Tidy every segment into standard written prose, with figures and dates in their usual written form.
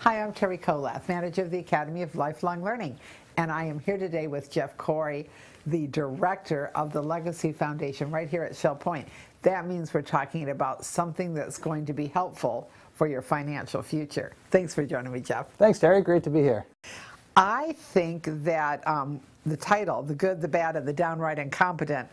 Hi, I'm Terry Kolath, manager of the Academy of Lifelong Learning, and I am here today with Jeff Corey, the director of the Legacy Foundation right here at Shell Point. That means we're talking about something that's going to be helpful for your financial future. Thanks for joining me, Jeff. Thanks, Terry. Great to be here. I think that the title, The Good, the Bad, and the Downright Incompetent,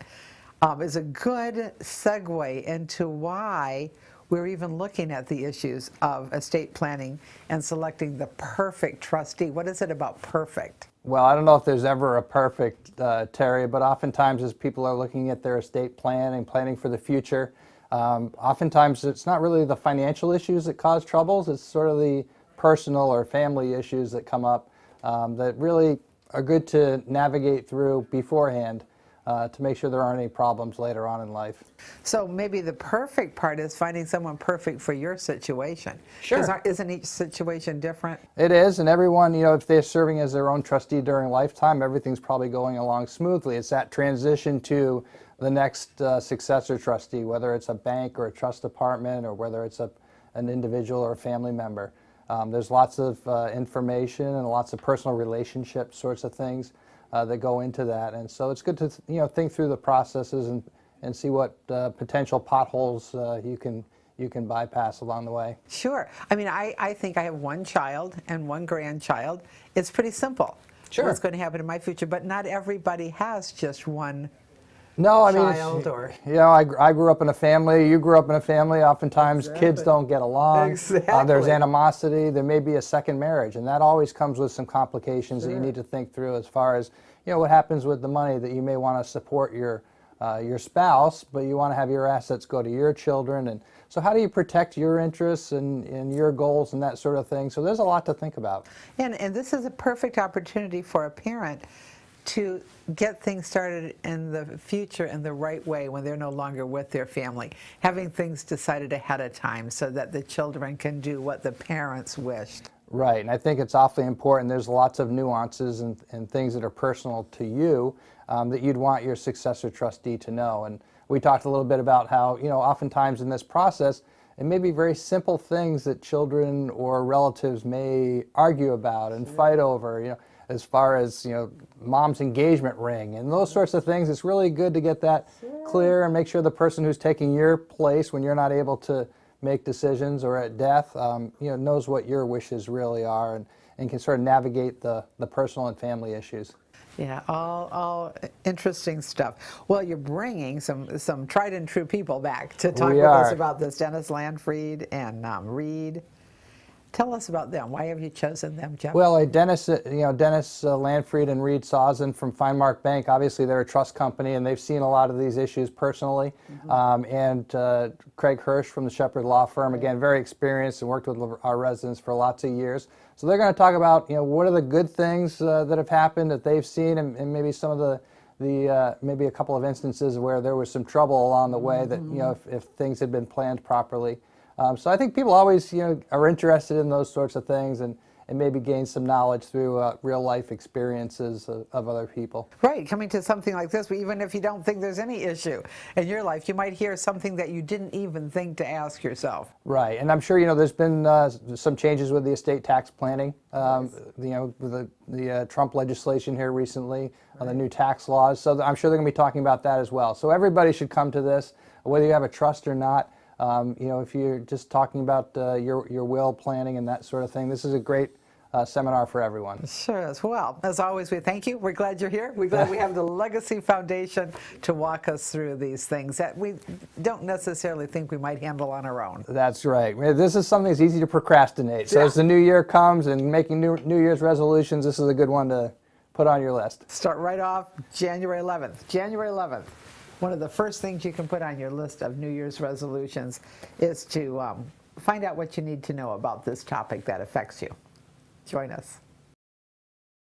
is a good segue into why we're even looking at the issues of estate planning and selecting the perfect trustee. What is it about perfect? Well, I don't know if there's ever a perfect, Terry, but oftentimes as people are looking at their estate plan and planning for the future, oftentimes it's not really the financial issues that cause troubles, it's sort of the personal or family issues that come up that really are good to navigate through beforehand to make sure there aren't any problems later on in life. So maybe the perfect part is finding someone perfect for your situation. Sure. Isn't each situation different? It is, and everyone, if they're serving as their own trustee during lifetime, everything's probably going along smoothly. It's that transition to the next successor trustee, whether it's a bank or a trust department or whether it's an individual or a family member. There's lots of information and lots of personal relationship sorts of things that go into that, and so it's good to think through the processes and see what potential potholes you can bypass along the way. Sure. I mean, I think I have one child and one grandchild. It's pretty simple. Sure. What's going to happen in my future, but not everybody has just one. No, I mean, child or I grew up in a family. You grew up in a family. Oftentimes, kids don't get along. Exactly. There's animosity. There may be a second marriage, and that always comes with some complications that you need to think through as far as what happens with the money that you may want to support your spouse, but you want to have your assets go to your children, and so how do you protect your interests and your goals and that sort of thing? So there's a lot to think about. And this is a perfect opportunity for a parent to get things started in the future in the right way when they're no longer with their family. Having things decided ahead of time so that the children can do what the parents wished. Right, and I think it's awfully important. There's lots of nuances and things that are personal to you that you'd want your successor trustee to know. And we talked a little bit about how, oftentimes in this process, it may be very simple things that children or relatives may argue about and fight over, as far as, mom's engagement ring and those sorts of things. It's really good to get that clear and make sure the person who's taking your place when you're not able to make decisions or at death, knows what your wishes really are and can sort of navigate the personal and family issues. Yeah, all interesting stuff. Well, you're bringing some tried and true people back to talk with us about this. Dennis Landfried and Reed. Tell us about them. Why have you chosen them, Jeff? Well, Dennis Landfried and Reed Sauzen from Finemark Bank. Obviously, they're a trust company, and they've seen a lot of these issues personally. And Craig Hirsch from the Shepherd Law Firm, again, very experienced and worked with our residents for lots of years. So they're going to talk about, what are the good things that have happened that they've seen, and maybe some of the maybe a couple of instances where there was some trouble along the way that if things had been planned properly. So I think people always, are interested in those sorts of things and maybe gain some knowledge through real life experiences of other people. Right, coming to something like this, even if you don't think there's any issue in your life, you might hear something that you didn't even think to ask yourself. Right, and I'm sure, there's been some changes with the estate tax planning, the Trump legislation here recently, on the new tax laws, so I'm sure they're going to be talking about that as well. So everybody should come to this, whether you have a trust or not. If you're just talking about your will planning and that sort of thing, this is a great seminar for everyone. Sure is. Well, as always, we thank you. We're glad you're here. We're glad we have the Legacy Foundation to walk us through these things that we don't necessarily think we might handle on our own. That's right. This is something that's easy to procrastinate. So as the new year comes and making New Year's resolutions, this is a good one to put on your list. Start right off January 11th. January 11th. One of the first things you can put on your list of New Year's resolutions is to find out what you need to know about this topic that affects you. Join us.